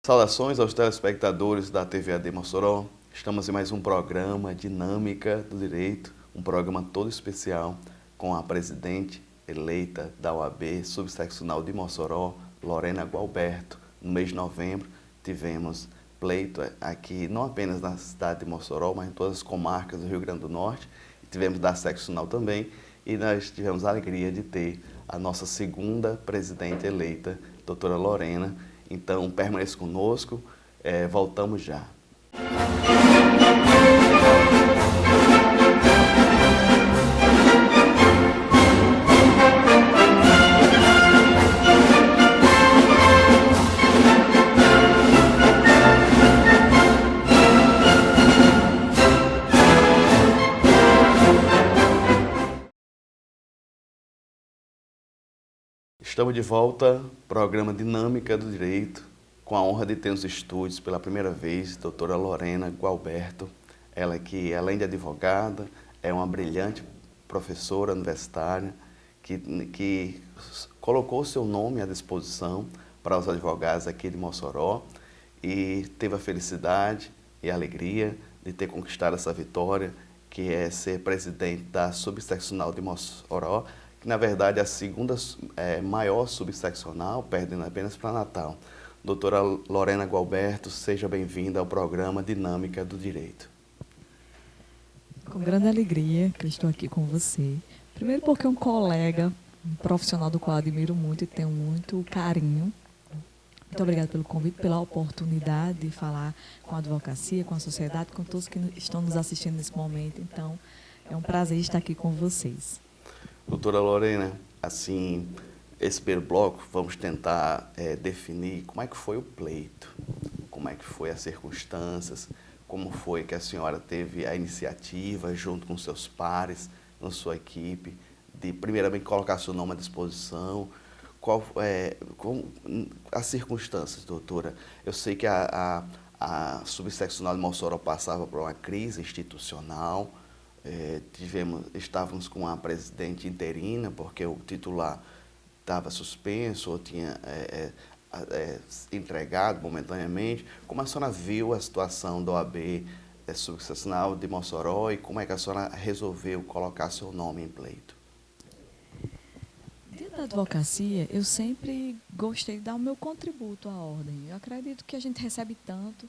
Saudações aos telespectadores da TV AD Mossoró. Estamos em mais um programa Dinâmica do Direito, um programa todo especial com a presidente eleita da OAB subseccional de Mossoró, Lorena Gualberto. No mês de novembro tivemos pleito aqui, não apenas na cidade de Mossoró, mas em todas as comarcas do Rio Grande do Norte. Tivemos da seccional também e nós tivemos a alegria de ter a nossa segunda presidente eleita, doutora Lorena. Então, permaneça conosco, voltamos já. Estamos de volta, programa Dinâmica do Direito, com a honra de ter nos estúdios pela primeira vez, doutora Lorena Gualberto. Ela que, além de advogada, é uma brilhante professora universitária que colocou o seu nome à disposição para os advogados aqui de Mossoró e teve a felicidade e a alegria de ter conquistado essa vitória, que é ser presidente da subseccional de Mossoró, que na verdade é a segunda maior subseccional, perdendo apenas para Natal. Doutora Lorena Gualberto, seja bem-vinda ao programa Dinâmica do Direito. Com grande alegria que eu estou aqui com você. Primeiro porque é um colega, um profissional do qual admiro muito e tenho muito carinho. Muito obrigada pelo convite, pela oportunidade de falar com a advocacia, com a sociedade, com todos que estão nos assistindo nesse momento. Então, é um prazer estar aqui com vocês. Doutora Lorena, assim, esse primeiro bloco, vamos tentar definir como é que foi o pleito, como é que foi as circunstâncias, como foi que a senhora teve a iniciativa, junto com seus pares, na sua equipe, de primeiramente colocar seu nome à disposição. As circunstâncias, doutora? Eu sei que a subseccional de Mossoró passava por uma crise institucional. Estávamos com a presidente interina, porque o titular estava suspenso ou tinha entregado momentaneamente. Como a senhora viu a situação da OAB subseccional de Mossoró e como é que a senhora resolveu colocar seu nome em pleito? Dentro da advocacia, eu sempre gostei de dar o meu contributo à ordem. Eu acredito que a gente recebe tanto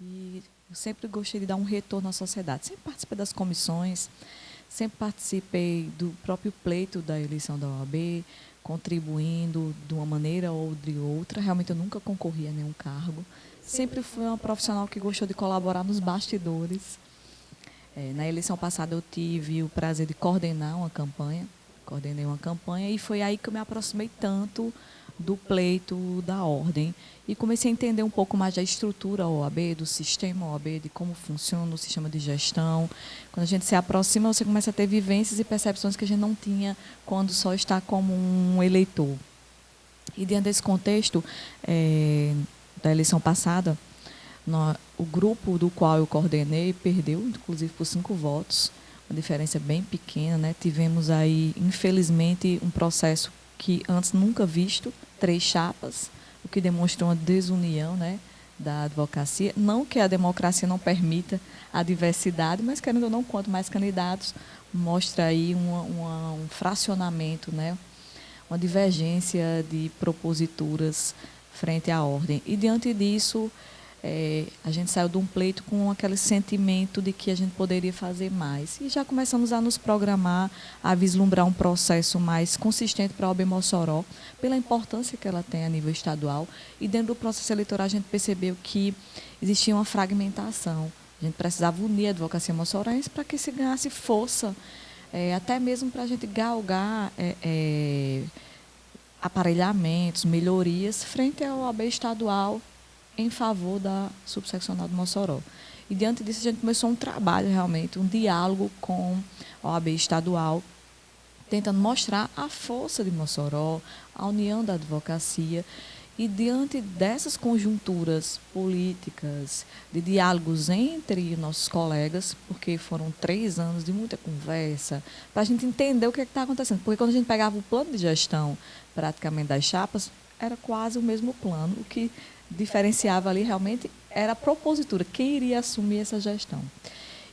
e eu sempre gostei de dar um retorno à sociedade. Sempre participei das comissões, sempre participei do próprio pleito da eleição da OAB, contribuindo de uma maneira ou de outra. Realmente eu nunca concorri a nenhum cargo. Sempre fui uma profissional que gostou de colaborar nos bastidores. Na eleição passada eu tive o prazer de coordenar uma campanha. Coordenei uma campanha e foi aí que eu me aproximei tanto do pleito da ordem e comecei a entender um pouco mais da estrutura OAB, do sistema OAB, de como funciona o sistema de gestão. Quando a gente se aproxima, você começa a ter vivências e percepções que a gente não tinha quando só está como um eleitor. E diante desse contexto da eleição passada, o grupo do qual eu coordenei perdeu, inclusive por 5 votos, uma diferença bem pequena, né? Tivemos aí, infelizmente, um processo que antes nunca visto, 3 chapas, o que demonstra uma desunião, né, da advocacia. Não que a democracia não permita a diversidade, mas, querendo ou não, quanto mais candidatos, mostra aí um fracionamento, né, uma divergência de proposituras frente à ordem. E, diante disso, a gente saiu de um pleito com aquele sentimento de que a gente poderia fazer mais. E já começamos a nos programar, a vislumbrar um processo mais consistente para a OAB Mossoró, pela importância que ela tem a nível estadual. E dentro do processo eleitoral a gente percebeu que existia uma fragmentação. A gente precisava unir a advocacia moçoroense para que se ganhasse força, até mesmo para a gente galgar aparelhamentos, melhorias frente à OAB estadual, em favor da subseccional de Mossoró. E, diante disso, a gente começou um trabalho, realmente, um diálogo com a OAB estadual, tentando mostrar a força de Mossoró, a união da advocacia. E, diante dessas conjunturas políticas, de diálogos entre nossos colegas, porque foram 3 anos de muita conversa, para a gente entender o que está acontecendo. Porque quando a gente pegava o plano de gestão, praticamente, das chapas, era quase o mesmo plano, o que diferenciava ali realmente era a propositura, quem iria assumir essa gestão.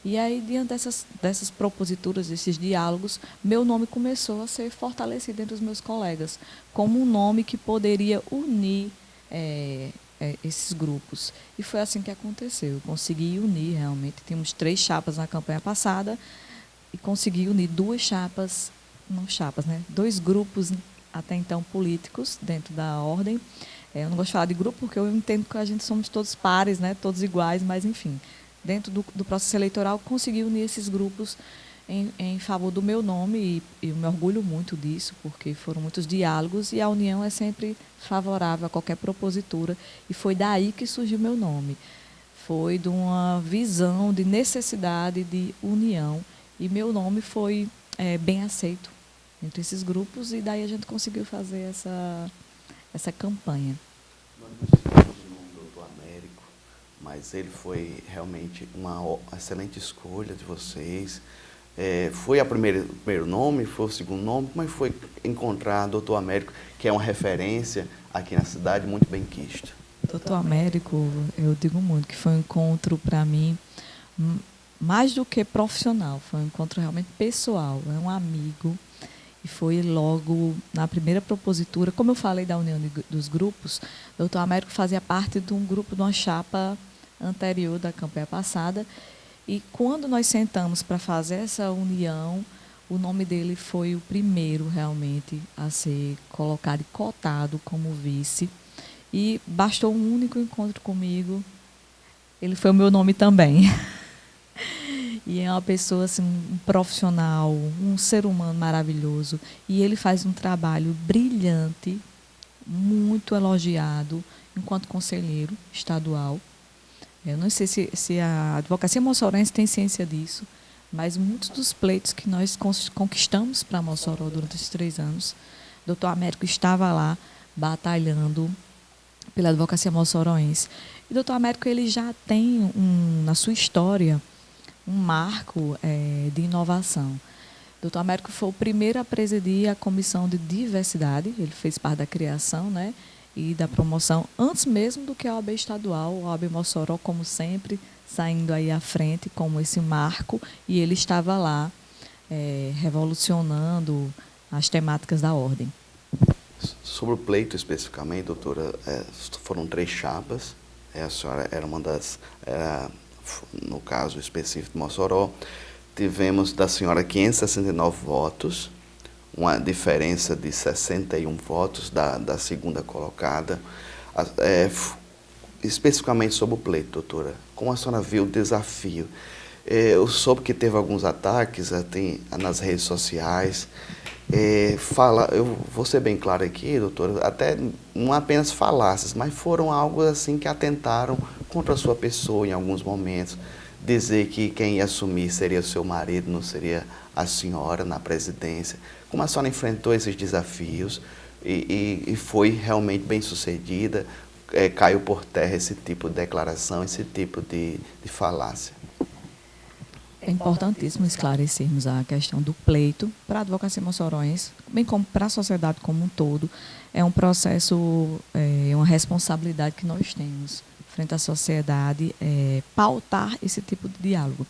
E aí, diante dessas proposituras, desses diálogos, meu nome começou a ser fortalecido entre os meus colegas, como um nome que poderia unir esses grupos. E foi assim que aconteceu. Eu consegui unir, realmente. Tínhamos 3 chapas na campanha passada e consegui unir 2 chapas, não chapas, né? 2 grupos, até então, políticos, dentro da ordem. Eu não gosto de falar de grupo porque eu entendo que a gente somos todos pares, né? Todos iguais, mas, enfim, dentro do processo eleitoral, consegui unir esses grupos em favor do meu nome e eu me orgulho muito disso, porque foram muitos diálogos e a união é sempre favorável a qualquer propositura e foi daí que surgiu meu nome. Foi de uma visão de necessidade de união e meu nome foi bem aceito entre esses grupos e daí a gente conseguiu fazer essa campanha. Nós não citamos o nome do Dr. Américo, mas ele foi realmente uma excelente escolha de vocês. Foi o primeiro nome, foi o segundo nome, como é que foi encontrar o Dr. Américo, que é uma referência aqui na cidade, muito bem quisto? Dr. Américo, eu digo muito que foi um encontro para mim mais do que profissional, foi um encontro realmente pessoal, é um amigo. E foi logo na primeira propositura, como eu falei da união dos grupos, o Dr. Américo fazia parte de um grupo, de uma chapa anterior da campanha passada. E quando nós sentamos para fazer essa união, o nome dele foi o primeiro realmente a ser colocado e cotado como vice. E bastou um único encontro comigo, ele foi o meu nome também. E é uma pessoa, assim, um profissional, um ser humano maravilhoso. E ele faz um trabalho brilhante, muito elogiado, enquanto conselheiro estadual. Eu não sei se a advocacia moçorense tem ciência disso, mas muitos dos pleitos que nós conquistamos para Mossoró durante esses 3 anos, o Dr. Américo estava lá batalhando pela advocacia moçoroense. E o Dr. Américo ele já tem, na sua história, um marco de inovação. O Dr. Américo foi o primeiro a presidir a comissão de diversidade, ele fez parte da criação, né, e da promoção, antes mesmo do que a OAB estadual, a OAB Mossoró, como sempre, saindo aí à frente como esse marco, e ele estava lá revolucionando as temáticas da ordem. Sobre o pleito especificamente, doutora, foram 3 chapas, a senhora era uma das... no caso específico de Mossoró, tivemos da senhora 569 votos, uma diferença de 61 votos da segunda colocada. Especificamente sobre o pleito, doutora, como a senhora viu o desafio? Eu soube que teve alguns ataques nas redes sociais. Eu vou ser bem claro aqui, doutora, até não apenas falácias, mas foram algo assim que atentaram contra a sua pessoa em alguns momentos. Dizer que quem ia assumir seria o seu marido, não seria a senhora na presidência. Como a senhora enfrentou esses desafios e foi realmente bem sucedida? Caiu por terra esse tipo de declaração, esse tipo de falácia? É importantíssimo esclarecermos a questão do pleito para a advocacia moçoroense, bem como para a sociedade como um todo. É um processo, uma responsabilidade que nós temos frente à sociedade, pautar esse tipo de diálogo.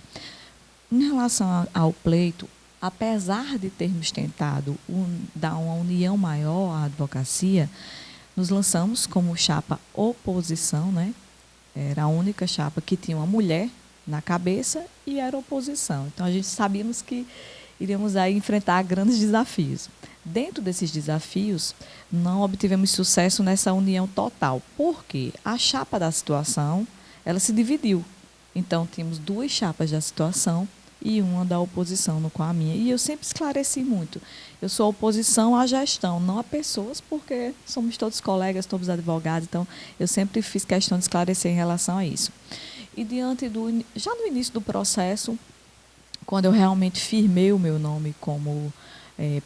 Em relação ao pleito, apesar de termos tentado dar uma união maior à advocacia, nos lançamos como chapa oposição, né? Era a única chapa que tinha uma mulher na cabeça e era oposição. Então, a gente sabíamos que iríamos aí enfrentar grandes desafios. Dentro desses desafios, não obtivemos sucesso nessa união total. Por quê? A chapa da situação, ela se dividiu. Então, tínhamos 2 chapas da situação e uma da oposição, no qual a minha. E eu sempre esclareci muito. Eu sou oposição à gestão, não a pessoas, porque somos todos colegas, todos advogados. Então, eu sempre fiz questão de esclarecer em relação a isso. E já no início do processo, quando eu realmente firmei o meu nome como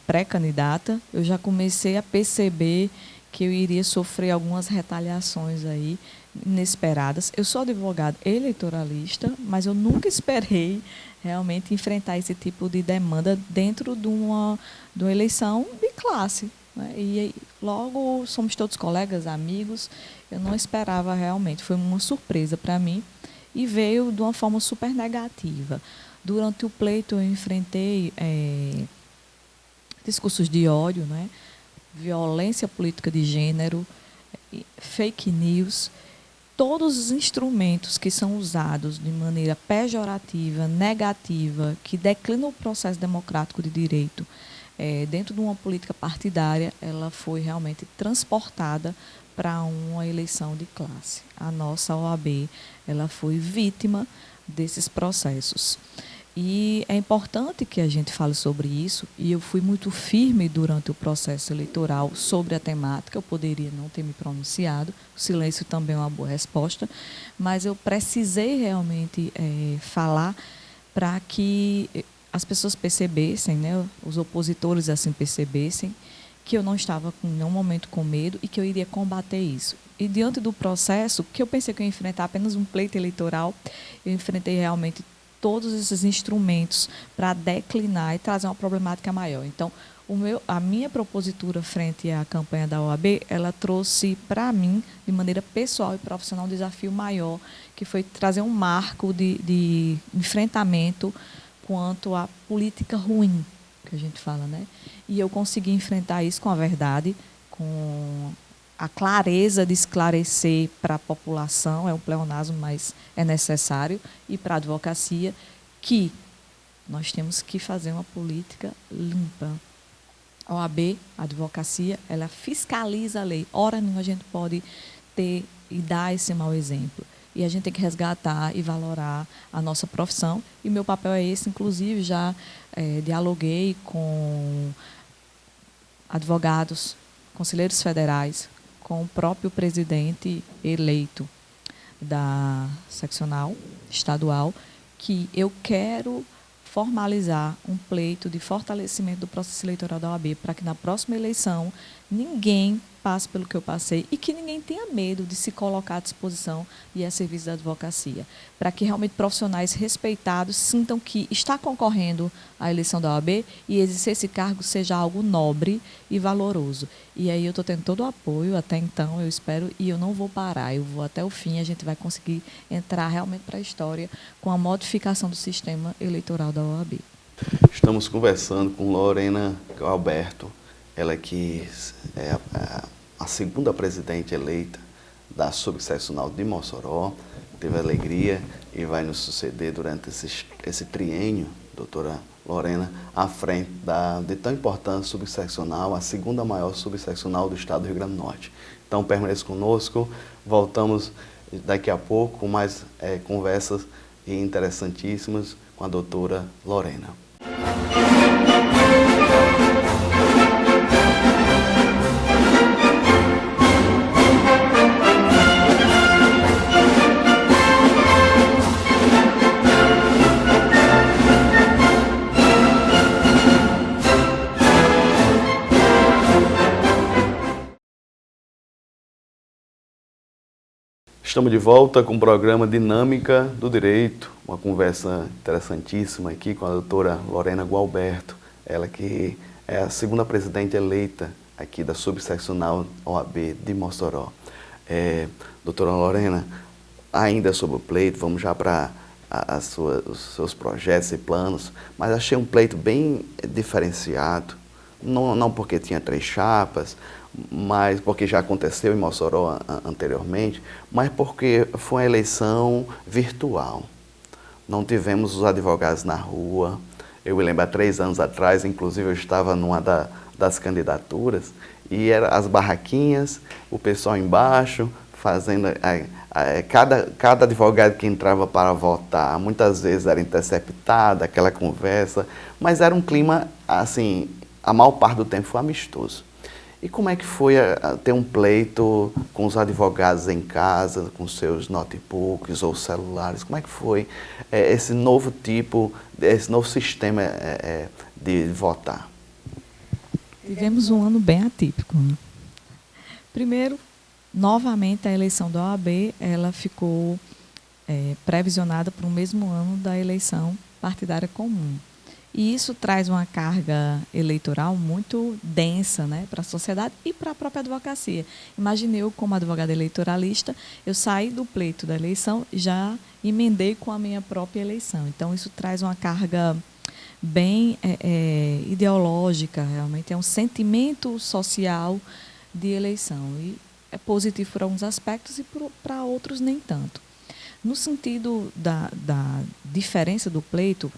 pré-candidata, eu já comecei a perceber que eu iria sofrer algumas retaliações aí inesperadas. Eu sou advogada eleitoralista, mas eu nunca esperei realmente enfrentar esse tipo de demanda dentro de uma eleição de classe. né? E logo somos todos colegas, amigos. Eu não esperava realmente, foi uma surpresa para mim e veio de uma forma super negativa. Durante o pleito eu enfrentei discursos de ódio, né? Violência política de gênero, fake news, todos os instrumentos que são usados de maneira pejorativa, negativa, que declinam o processo democrático de direito dentro de uma política partidária, ela foi realmente transportada para uma eleição de classe. A nossa OAB, ela foi vítima desses processos. E é importante que a gente fale sobre isso, e eu fui muito firme durante o processo eleitoral sobre a temática, eu poderia não ter me pronunciado, o silêncio também é uma boa resposta, mas eu precisei realmente falar para que as pessoas percebessem, né, os opositores assim percebessem, que eu não estava em nenhum momento com medo e que eu iria combater isso. E diante do processo, que eu pensei que eu ia enfrentar apenas um pleito eleitoral, eu enfrentei realmente todos esses instrumentos para declinar e trazer uma problemática maior. Então, a minha propositura frente à campanha da OAB, ela trouxe para mim, de maneira pessoal e profissional, um desafio maior, que foi trazer um marco de enfrentamento quanto à política ruim, que a gente fala, né? E eu consegui enfrentar isso com a verdade, com a clareza de esclarecer para a população, é um pleonasmo, mas é necessário, e para a advocacia, que nós temos que fazer uma política limpa. A OAB, a advocacia, ela fiscaliza a lei. Ora nenhuma a gente pode ter e dar esse mau exemplo. E a gente tem que resgatar e valorar a nossa profissão. E meu papel é esse, inclusive, já dialoguei com advogados, conselheiros federais, com o próprio presidente eleito da seccional estadual, que eu quero formalizar um pleito de fortalecimento do processo eleitoral da OAB para que na próxima eleição ninguém passe pelo que eu passei e que ninguém tenha medo de se colocar à disposição e a serviço da advocacia, para que realmente profissionais respeitados sintam que está concorrendo à eleição da OAB e exercer esse cargo seja algo nobre e valoroso. E aí eu estou tendo todo o apoio até então, eu espero, e eu não vou parar, eu vou até o fim, a gente vai conseguir entrar realmente para a história com a modificação do sistema eleitoral da OAB. Estamos conversando com Lorena Gualberto, ela que é a segunda presidente eleita da subseccional de Mossoró, teve a alegria e vai nos suceder durante esse triênio, doutora Lorena, à frente de tão importante subseccional, a segunda maior subseccional do estado do Rio Grande do Norte. Então permaneça conosco, voltamos daqui a pouco com mais conversas interessantíssimas com a doutora Lorena. Estamos de volta com o programa Dinâmica do Direito, uma conversa interessantíssima aqui com a doutora Lorena Gualberto, ela que é a segunda presidente eleita aqui da subseccional OAB de Mossoró. Doutora Lorena, ainda sobre o pleito, vamos já para os seus projetos e planos, mas achei um pleito bem diferenciado, não porque tinha 3 chapas, mas porque já aconteceu em Mossoró anteriormente, mas porque foi uma eleição virtual. Não tivemos os advogados na rua. Eu me lembro, há 3 anos atrás, inclusive eu estava numa das candidaturas, e eram as barraquinhas, o pessoal embaixo, fazendo... Cada advogado que entrava para votar, muitas vezes era interceptado, aquela conversa, mas era um clima, assim, a maior parte do tempo foi amistoso. E como é que foi ter um pleito com os advogados em casa, com seus notebooks ou celulares? Como é que foi esse novo sistema de votar? Tivemos um ano bem atípico, né? Primeiro, novamente, a eleição da OAB ela ficou previsionada para o mesmo ano da eleição partidária comum. E isso traz uma carga eleitoral muito densa, né, para a sociedade e para a própria advocacia. Imagine eu, como advogada eleitoralista, eu saí do pleito da eleição e já emendei com a minha própria eleição. Então, isso traz uma carga bem ideológica, realmente. É um sentimento social de eleição. E é positivo por alguns aspectos e para outros nem tanto. No sentido da diferença do pleito,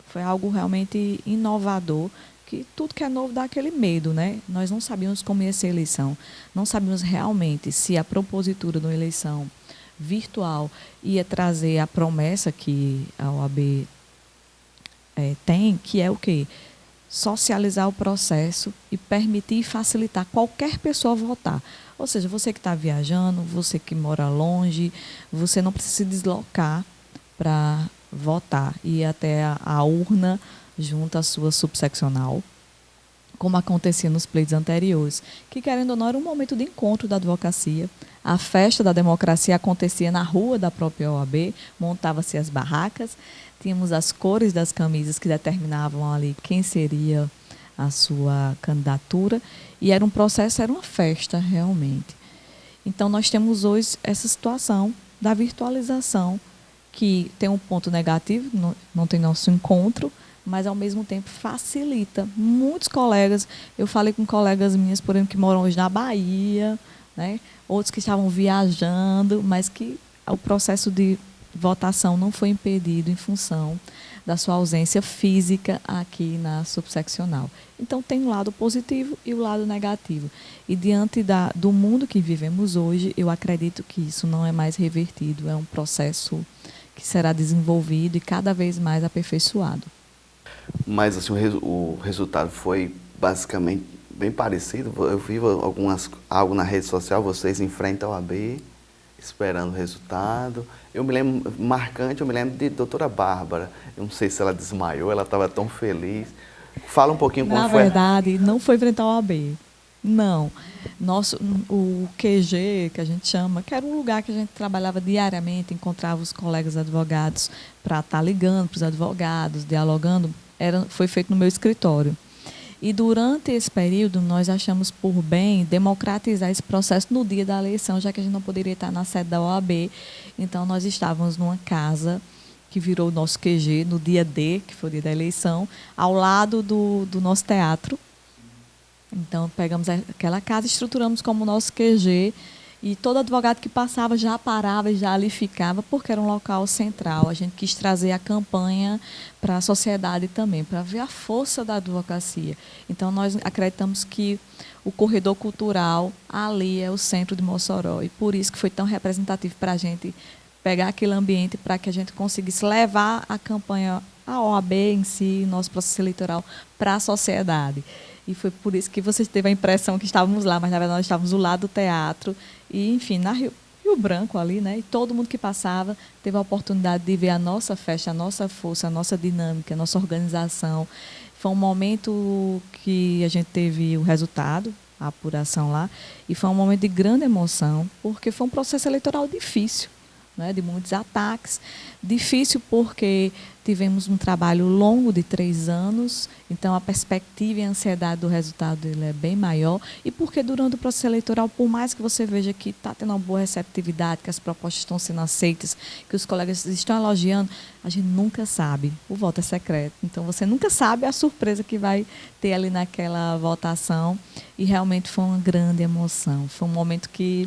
foi algo realmente inovador, que tudo que é novo dá aquele medo, né? Nós não sabíamos como ia ser a eleição, não sabíamos realmente se a propositura de uma eleição virtual ia trazer a promessa que a OAB tem, que é o quê? Socializar o processo e permitir e facilitar qualquer pessoa votar. Ou seja, você que está viajando, você que mora longe, você não precisa se deslocar para votar, ir até a urna junto à sua subseccional, como acontecia nos pleitos anteriores, que, querendo ou não, era um momento de encontro da advocacia. A festa da democracia acontecia na rua da própria OAB, montava-se as barracas, tínhamos as cores das camisas que determinavam ali quem seria a sua candidatura, e era um processo, era uma festa realmente. Então, nós temos hoje essa situação da virtualização, que tem um ponto negativo, não tem nosso encontro, mas, ao mesmo tempo, facilita. Muitos colegas, eu falei com colegas minhas, por exemplo, que moram hoje na Bahia, né? Outros que estavam viajando, mas que o processo de votação não foi impedido em função da sua ausência física aqui na subseccional. Então, tem um lado positivo e o lado negativo. E, diante do mundo que vivemos hoje, eu acredito que isso não é mais revertido, é um processo que será desenvolvido e cada vez mais aperfeiçoado. Mas assim, o resultado foi basicamente bem parecido. Eu vi algo na rede social, vocês enfrentam a OAB esperando o resultado. Eu me lembro, marcante, eu me lembro de doutora Bárbara. Eu não sei se ela desmaiou, ela estava tão feliz. Fala um pouquinho como foi. Na verdade, não foi enfrentar a OAB. Não. O QG, que a gente chama, que era um lugar que a gente trabalhava diariamente, encontrava os colegas advogados para estar ligando para os advogados, dialogando, foi feito no meu escritório. E, durante esse período, nós achamos por bem democratizar esse processo no dia da eleição, já que a gente não poderia estar na sede da OAB. Então, nós estávamos numa casa que virou o nosso QG, no dia D, que foi o dia da eleição, ao lado do nosso teatro. Então, pegamos aquela casa, estruturamos como nosso QG, e todo advogado que passava já parava e já ali ficava, porque era um local central. A gente quis trazer a campanha para a sociedade também, para ver a força da advocacia. Então, nós acreditamos que o corredor cultural ali é o centro de Mossoró, e por isso que foi tão representativo para a gente pegar aquele ambiente para que a gente conseguisse levar a campanha, a OAB em si, nosso processo eleitoral, para a sociedade. E foi por isso que você teve a impressão que estávamos lá, mas, na verdade, nós estávamos do lado do teatro. E, enfim, na Rio Branco ali, né? E todo mundo que passava teve a oportunidade de ver a nossa festa, a nossa força, a nossa dinâmica, a nossa organização. Foi um momento que a gente teve o resultado, a apuração lá, e foi um momento de grande emoção, porque foi um processo eleitoral difícil, né, de muitos ataques. Difícil porque tivemos um trabalho longo de 3 anos, então a perspectiva e a ansiedade do resultado dele é bem maior, e porque, durante o processo eleitoral, por mais que você veja que está tendo uma boa receptividade, que as propostas estão sendo aceitas, que os colegas estão elogiando, a gente nunca sabe. O voto é secreto, então você nunca sabe a surpresa que vai ter ali naquela votação, e realmente foi uma grande emoção. Foi um momento que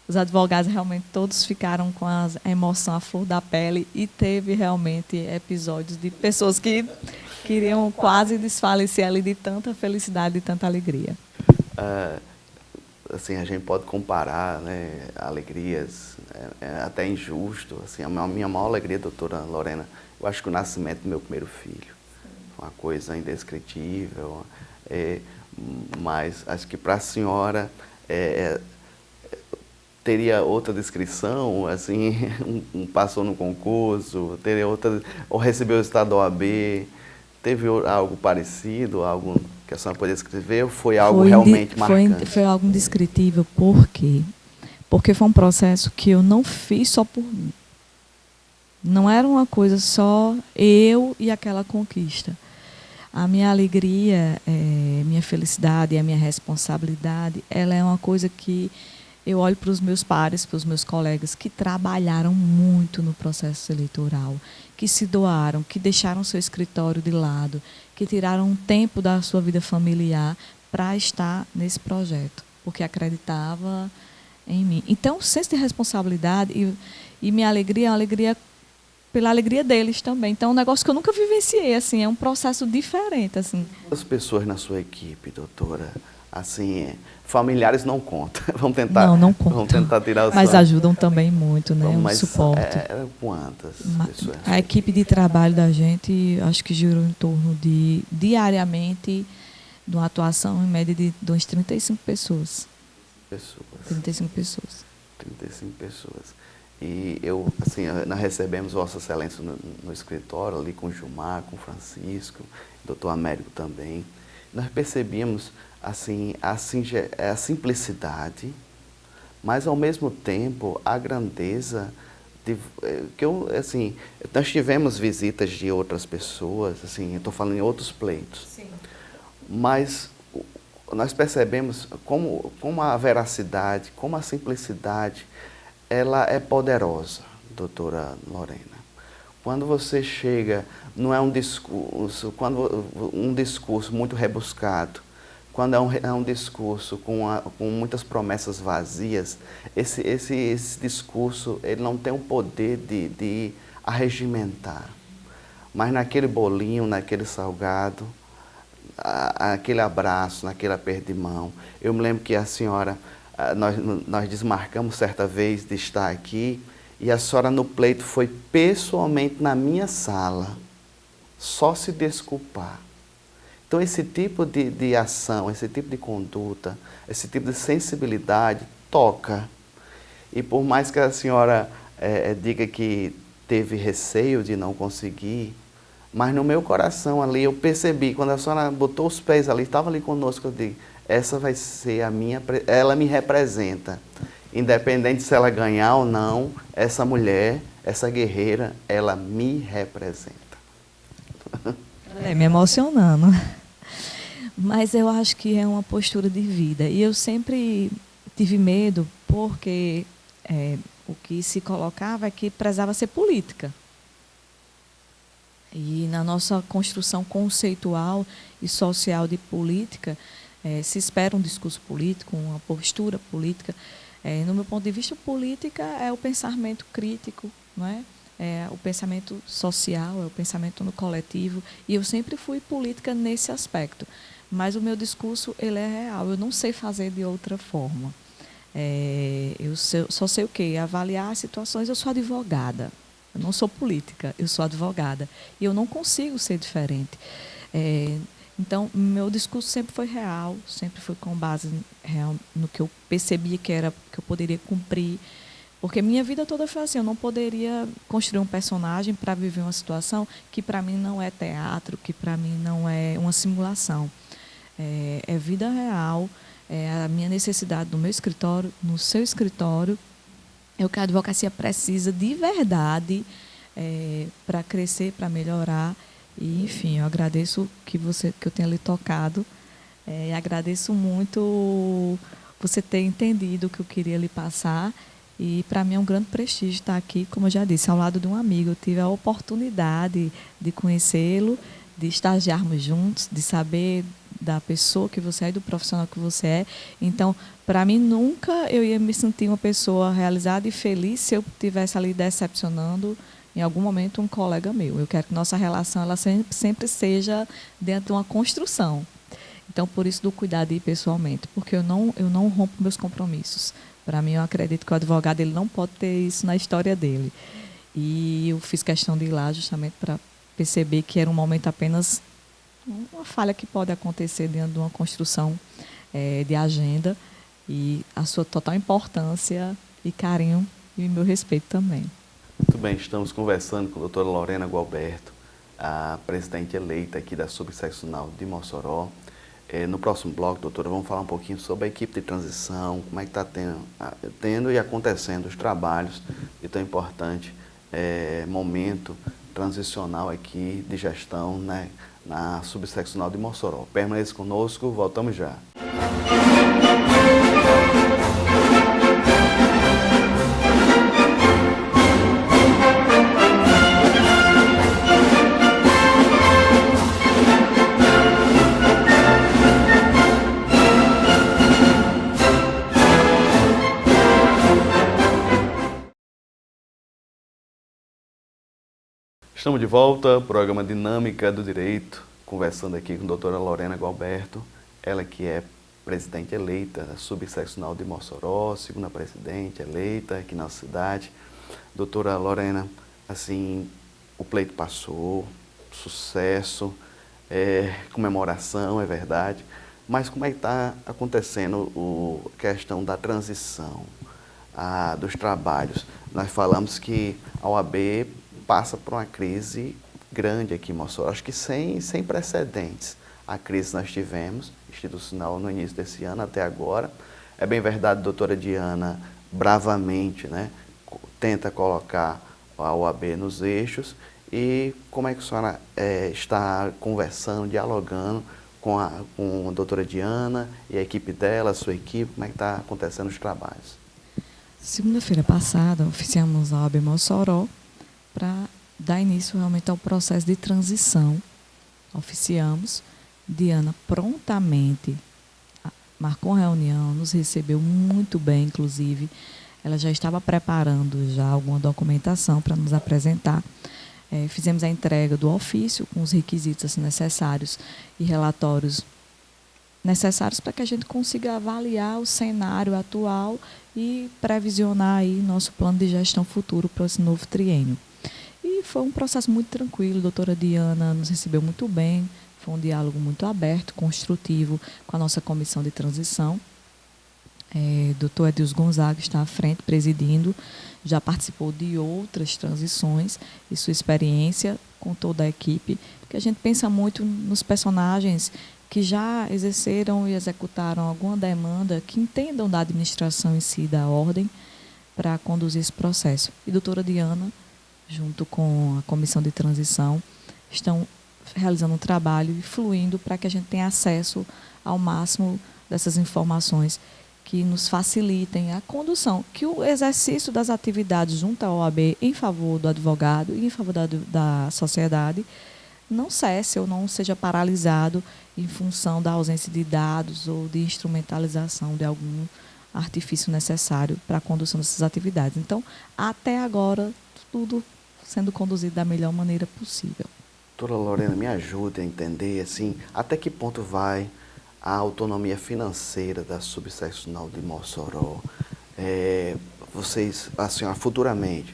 os advogados realmente todos ficaram com a emoção à flor da pele, e teve realmente episódios de pessoas que queriam quase desfalecer ali de tanta felicidade e tanta alegria. Assim, a gente pode comparar, né, alegrias, é até injusto. Assim, a minha maior alegria, doutora Lorena, eu acho que o nascimento do meu primeiro filho. Uma coisa indescritível, mas acho que para a senhora teria outra descrição, assim, passou no concurso, teria outra, ou recebeu o resultado da OAB, teve algo parecido, algo que a senhora poderia escrever, ou foi algo realmente marcante? Foi algo indescritível, por quê? Porque foi um processo que eu não fiz só por mim. Não era uma coisa só eu e aquela conquista. A minha alegria, minha felicidade e a minha responsabilidade, ela é uma coisa que eu olho para os meus pares, para os meus colegas que trabalharam muito no processo eleitoral, que se doaram, que deixaram seu escritório de lado, que tiraram um tempo da sua vida familiar para estar nesse projeto, porque acreditava em mim. Então, o senso de responsabilidade e minha alegria é uma alegria pela alegria deles também. Então, é um negócio que eu nunca vivenciei, assim, é um processo diferente, assim. As pessoas na sua equipe, doutora, assim, familiares não contam. Vamos tentar, Não vamos contam. tentar tirar o Mas som. ajudam também muito, né? Um Mas suporte. quantas pessoas? A equipe de trabalho da gente, acho que girou em torno de, diariamente, de uma atuação em média de umas 35 pessoas. 35 pessoas. 35 pessoas. E assim, nós recebemos Vossa Excelência no escritório, ali com o Gilmar, com o Francisco, o doutor Américo também. Nós percebíamos, assim, a simplicidade, mas, ao mesmo tempo, a grandeza assim, nós tivemos visitas de outras pessoas, assim, eu estou falando em outros pleitos. Sim. Mas nós percebemos como a veracidade, como a simplicidade, ela é poderosa, doutora Lorena. Quando você chega, não é um discurso muito rebuscado, quando é um discurso com muitas promessas vazias, esse discurso ele não tem o poder de arregimentar. Mas naquele bolinho, naquele salgado, aquele abraço, naquele aperto de mão. Eu me lembro que a senhora, nós desmarcamos certa vez de estar aqui, e a senhora no pleito foi pessoalmente na minha sala, só se desculpar. Então, esse tipo de ação, esse tipo de conduta, esse tipo de sensibilidade toca. E por mais que a senhora diga que teve receio de não conseguir, mas no meu coração ali eu percebi, quando a senhora botou os pés ali, estava ali conosco, eu digo, essa vai ser a minha, ela me representa. Independente se ela ganhar ou não, essa mulher, essa guerreira, ela me representa. Me emocionando. Mas eu acho que é uma postura de vida. E eu sempre tive medo, porque o que se colocava é que precisava ser política. E na nossa construção conceitual e social de política, se espera um discurso político, uma postura política. No meu ponto de vista, política é o pensamento crítico, não é? É o pensamento social, é o pensamento no coletivo. E eu sempre fui política nesse aspecto. Mas o meu discurso ele é real, eu não sei fazer de outra forma. Só sei o quê? Avaliar as situações. Eu sou advogada, eu não sou política, eu sou advogada. E eu não consigo ser diferente. Então, meu discurso sempre foi real, sempre foi com base real no que eu percebia que eu poderia cumprir. Porque minha vida toda foi assim, eu não poderia construir um personagem para viver uma situação que para mim não é teatro, que para mim não é uma simulação. É vida real, é a minha necessidade no meu escritório, no seu escritório. É o que a advocacia precisa de verdade para crescer, para melhorar. E, enfim, eu agradeço que eu tenha lhe tocado. E agradeço muito você ter entendido o que eu queria lhe passar. E, para mim, é um grande prestígio estar aqui, como eu já disse, ao lado de um amigo. Eu tive a oportunidade de conhecê-lo, de estagiarmos juntos, de saber da pessoa que você é e do profissional que você é. Então, para mim, nunca eu ia me sentir uma pessoa realizada e feliz se eu estivesse ali decepcionando, em algum momento, um colega meu. Eu quero que nossa relação ela sempre seja dentro de uma construção. Então, por isso, do cuidado de ir pessoalmente, porque eu não rompo meus compromissos. Para mim, eu acredito que o advogado ele não pode ter isso na história dele. E eu fiz questão de ir lá justamente para perceber que era um momento apenas uma falha que pode acontecer dentro de uma construção de agenda, e a sua total importância e carinho e meu respeito também. Muito bem, estamos conversando com a doutora Lorena Gualberto, a presidente eleita aqui da Subseccional de Mossoró. No próximo bloco, doutora, vamos falar um pouquinho sobre a equipe de transição, como é que está tendo e acontecendo os trabalhos de tão importante momento transicional aqui de gestão, né, na subseccional de Mossoró. Permaneça conosco, voltamos já. Estamos de volta, programa Dinâmica do Direito, conversando aqui com a doutora Lorena Gualberto, ela que é presidente eleita da subseccional de Mossoró, segunda presidente eleita aqui na cidade. Doutora Lorena, assim, o pleito passou, sucesso, comemoração, é verdade, mas como é que está acontecendo a questão da transição, dos trabalhos? Nós falamos que a OAB passa por uma crise grande aqui em Mossoró, acho que sem precedentes. A crise que nós tivemos, institucional, no início desse ano até agora. É bem verdade, a doutora Diana, bravamente, né, tenta colocar a OAB nos eixos. E como é que a senhora está conversando, dialogando com a doutora Diana e a equipe dela, a sua equipe, como é que está acontecendo os trabalhos? Segunda-feira passada, oficiamos a OAB Mossoró para dar início realmente ao processo de transição. Oficiamos, Diana prontamente marcou uma reunião, nos recebeu muito bem, inclusive. Ela já estava preparando já alguma documentação para nos apresentar. Fizemos a entrega do ofício com os requisitos assim, necessários e relatórios necessários para que a gente consiga avaliar o cenário atual e previsionar aí nosso plano de gestão futuro para esse novo triênio. E foi um processo muito tranquilo, a doutora Diana nos recebeu muito bem, foi um diálogo muito aberto, construtivo com a nossa comissão de transição. Doutor Edilson Gonzaga está à frente, presidindo, já participou de outras transições e sua experiência com toda a equipe, porque a gente pensa muito nos personagens que já exerceram e executaram alguma demanda, que entendam da administração em si, da ordem, para conduzir esse processo. E a doutora Diana, junto com a comissão de transição, estão realizando um trabalho e fluindo para que a gente tenha acesso ao máximo dessas informações que nos facilitem a condução, que o exercício das atividades junto à OAB em favor do advogado e em favor da sociedade não cesse ou não seja paralisado em função da ausência de dados ou de instrumentalização de algum artifício necessário para a condução dessas atividades. Então, até agora, tudo sendo conduzido da melhor maneira possível. Doutora Lorena, me ajude a entender assim, até que ponto vai a autonomia financeira da subseccional de Mossoró. Vocês, a senhora, futuramente,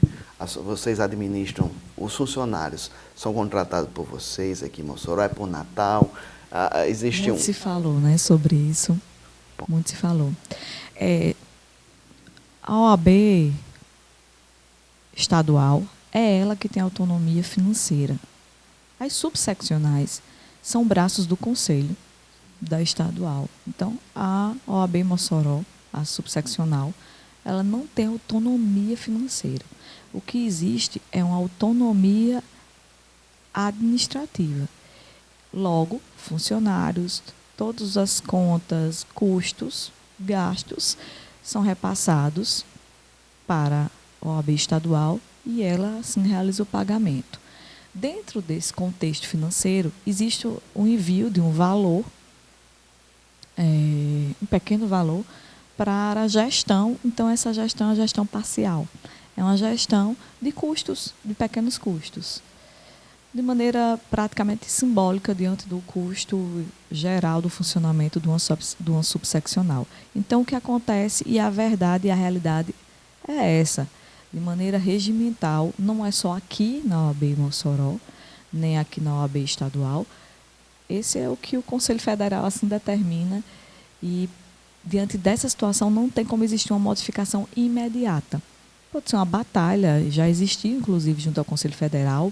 vocês administram, os funcionários são contratados por vocês aqui em Mossoró, é por Natal? Muito se falou, né, sobre isso, muito se falou. A OAB estadual é ela que tem autonomia financeira. As subseccionais são braços do Conselho da estadual. Então, a OAB Mossoró, a subseccional, ela não tem autonomia financeira. O que existe é uma autonomia administrativa. Logo, funcionários, todas as contas, custos, gastos, são repassados para a OAB estadual e ela, assim, realiza o pagamento. Dentro desse contexto financeiro, existe o envio de um valor, um pequeno valor, para a gestão. Então, essa gestão é a gestão parcial. É uma gestão de custos, de pequenos custos, de maneira praticamente simbólica diante do custo geral do funcionamento de uma subseccional. Então, o que acontece, e a verdade e a realidade é essa, de maneira regimental, não é só aqui na OAB Mossoró, nem aqui na OAB estadual. Esse é o que o Conselho Federal assim determina e, diante dessa situação, não tem como existir uma modificação imediata. Pode ser uma batalha, já existiu, inclusive, junto ao Conselho Federal,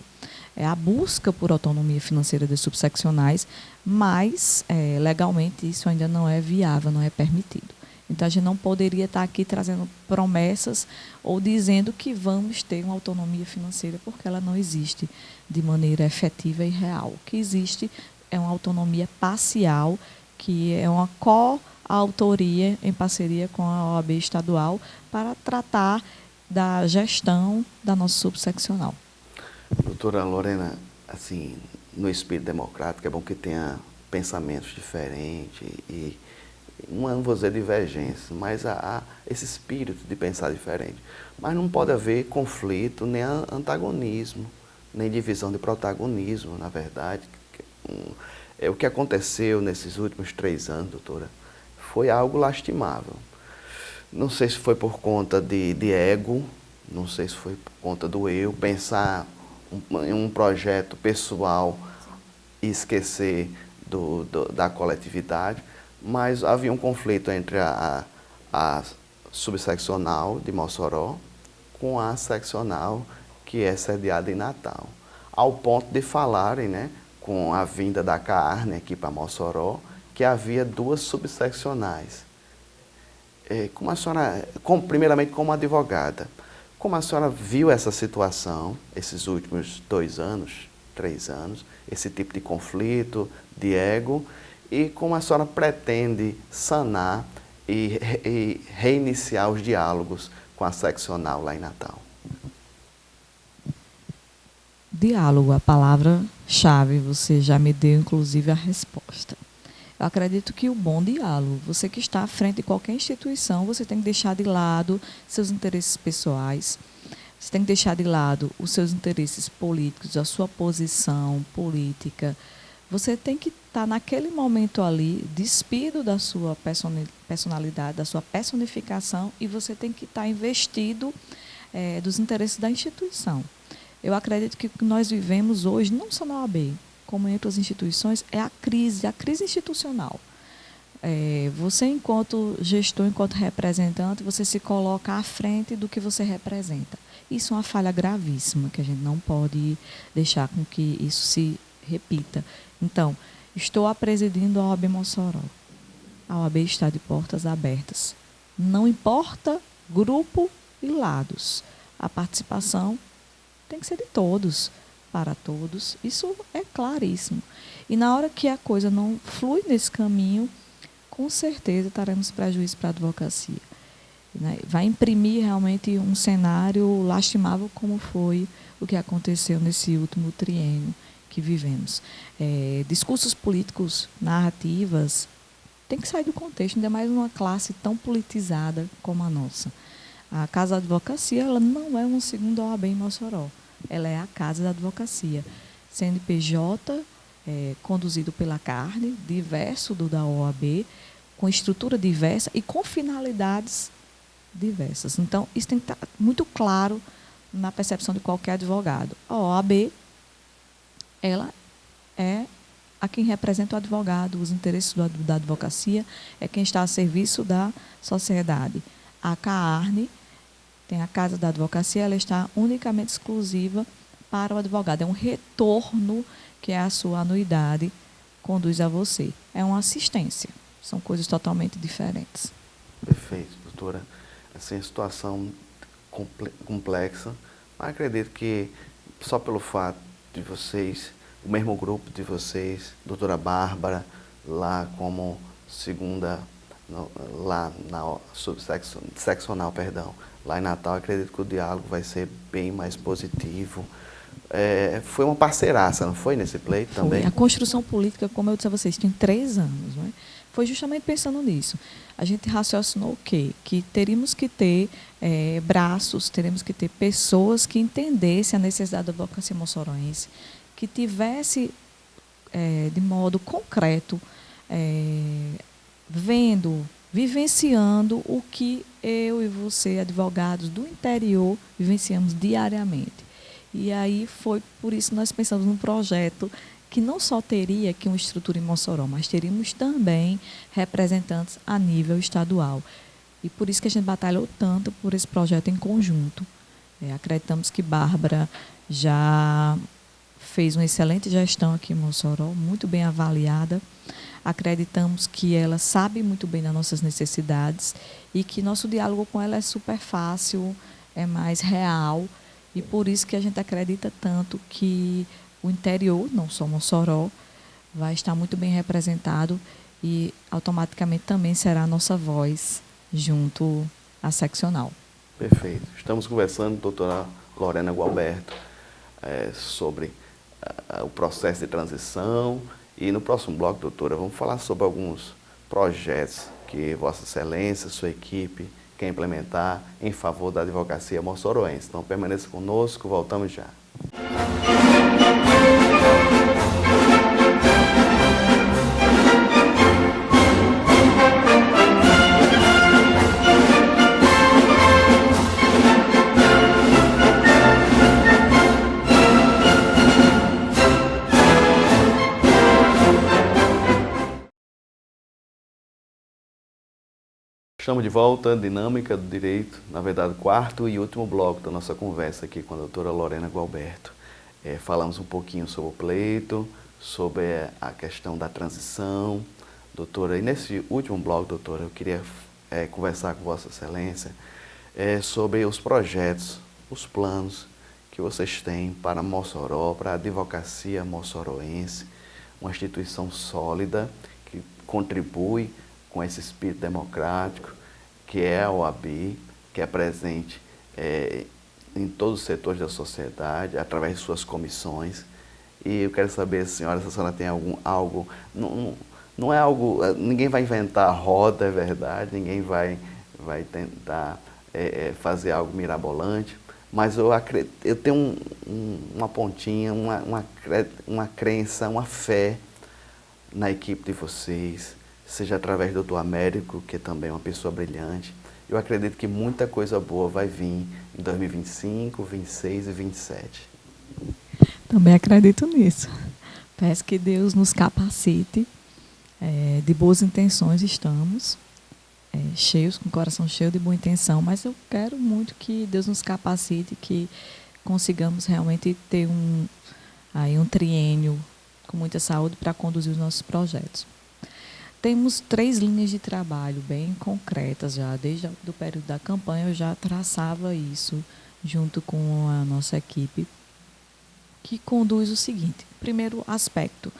a busca por autonomia financeira das subseccionais, mas, legalmente, isso ainda não é viável, não é permitido. Então, a gente não poderia estar aqui trazendo promessas ou dizendo que vamos ter uma autonomia financeira, porque ela não existe de maneira efetiva e real. O que existe é uma autonomia parcial, que é uma coautoria em parceria com a OAB estadual para tratar da gestão da nossa subseccional. Doutora Lorena, assim, no espírito democrático, é bom que tenha pensamentos diferentes e não vou dizer divergência, mas há esse espírito de pensar diferente. Mas não pode haver conflito, nem antagonismo, nem divisão de protagonismo, na verdade. O que aconteceu nesses últimos 3 anos, doutora, foi algo lastimável. Não sei se foi por conta de ego, não sei se foi por conta do eu, pensar em um projeto pessoal e esquecer da coletividade, mas havia um conflito entre a subseccional de Mossoró com a seccional que é sediada em Natal, ao ponto de falarem, né, com a vinda da carne aqui para Mossoró, que havia 2 subseccionais. Como a senhora, primeiramente como advogada, como a senhora viu essa situação, esses últimos 2 anos, 3 anos, esse tipo de conflito, de ego, e como a senhora pretende sanar e reiniciar os diálogos com a seccional lá em Natal? Diálogo, a palavra-chave, você já me deu, inclusive, a resposta. Eu acredito que o bom diálogo, você que está à frente de qualquer instituição, você tem que deixar de lado seus interesses pessoais, você tem que deixar de lado os seus interesses políticos, a sua posição política. Você tem que estar naquele momento ali, despido da sua personalidade, da sua personificação, e você tem que estar investido dos interesses da instituição. Eu acredito que o que nós vivemos hoje, não só na OAB, como em outras instituições, é a crise institucional. Você, enquanto gestor, enquanto representante, você se coloca à frente do que você representa. Isso é uma falha gravíssima, que a gente não pode deixar com que isso se repita. Então, estou presidindo a OAB Mossoró. A OAB está de portas abertas. Não importa grupo e lados. A participação tem que ser de todos, para todos. Isso é claríssimo. E na hora que a coisa não flui nesse caminho, com certeza teremos prejuízo para a advocacia. Né? Vai imprimir realmente um cenário lastimável, como foi o que aconteceu nesse último triênio que vivemos. Discursos políticos, narrativas, tem que sair do contexto, ainda mais numa classe tão politizada como a nossa. A Casa da Advocacia, ela não é uma segunda OAB em Mossoró. Ela é a Casa da Advocacia. CNPJ, conduzido pela carne, diverso do da OAB, com estrutura diversa e com finalidades diversas. Então, isso tem que estar muito claro na percepção de qualquer advogado. A OAB, ela é a quem representa o advogado, os interesses da advocacia, é quem está a serviço da sociedade. A CAARNE tem a Casa da Advocacia, ela está unicamente exclusiva para o advogado. É um retorno, que é a sua anuidade, conduz a você. É uma assistência. São coisas totalmente diferentes. Perfeito, doutora. Assim, a situação complexa, mas acredito que só pelo fato de vocês, o mesmo grupo de vocês, doutora Bárbara, lá como segunda, lá na subseccional, lá em Natal, acredito que o diálogo vai ser bem mais positivo. Foi uma parceiraça, não foi, nesse pleito também? A construção política, como eu disse a vocês, tem 3 anos, não é? Foi justamente pensando nisso. A gente raciocinou o quê? Que teríamos que ter braços, teríamos que ter pessoas que entendessem a necessidade da advocacia moçoroense, que tivesse, de modo concreto, vendo, vivenciando o que eu e você, advogados do interior, vivenciamos diariamente. E aí foi por isso que nós pensamos num projeto que não só teria aqui uma estrutura em Mossoró, mas teríamos também representantes a nível estadual. E por isso que a gente batalhou tanto por esse projeto em conjunto. Acreditamos que Bárbara já fez uma excelente gestão aqui em Mossoró, muito bem avaliada. Acreditamos que ela sabe muito bem das nossas necessidades e que nosso diálogo com ela é super fácil, é mais real, e por isso que a gente acredita tanto que o interior, não só Mossoró, vai estar muito bem representado e automaticamente também será a nossa voz junto à seccional. Perfeito. Estamos conversando, doutora Lorena Gualberto, sobre o processo de transição. E no próximo bloco, doutora, vamos falar sobre alguns projetos que Vossa Excelência, sua equipe, quer implementar em favor da advocacia moçoroense. Então, permaneça conosco, voltamos já. Estamos de volta, Dinâmica do Direito, na verdade, quarto e último bloco da nossa conversa aqui com a doutora Lorena Gualberto. Falamos um pouquinho sobre o pleito, sobre a questão da transição. Doutora, e nesse último bloco, doutora, eu queria conversar com Vossa Excelência sobre os projetos, os planos que vocês têm para Mossoró, para a advocacia moçoroense, uma instituição sólida que contribui com esse espírito democrático, que é a OAB, que é presente em todos os setores da sociedade, através de suas comissões. E eu quero saber, senhora, se a senhora tem algo... Não é algo... Ninguém vai inventar a roda, é verdade, ninguém vai tentar fazer algo mirabolante, mas eu tenho uma pontinha, uma crença, uma fé na equipe de vocês, seja através do Dr. Américo, que também é uma pessoa brilhante. Eu acredito que muita coisa boa vai vir em 2025, 2026 e 2027. Também acredito nisso. Peço que Deus nos capacite. De boas intenções estamos, cheios, com o coração cheio de boa intenção, mas eu quero muito que Deus nos capacite, que consigamos realmente ter um triênio com muita saúde para conduzir os nossos projetos. Temos 3 linhas de trabalho bem concretas já, desde o período da campanha eu já traçava isso junto com a nossa equipe, que conduz o seguinte. Primeiro aspecto,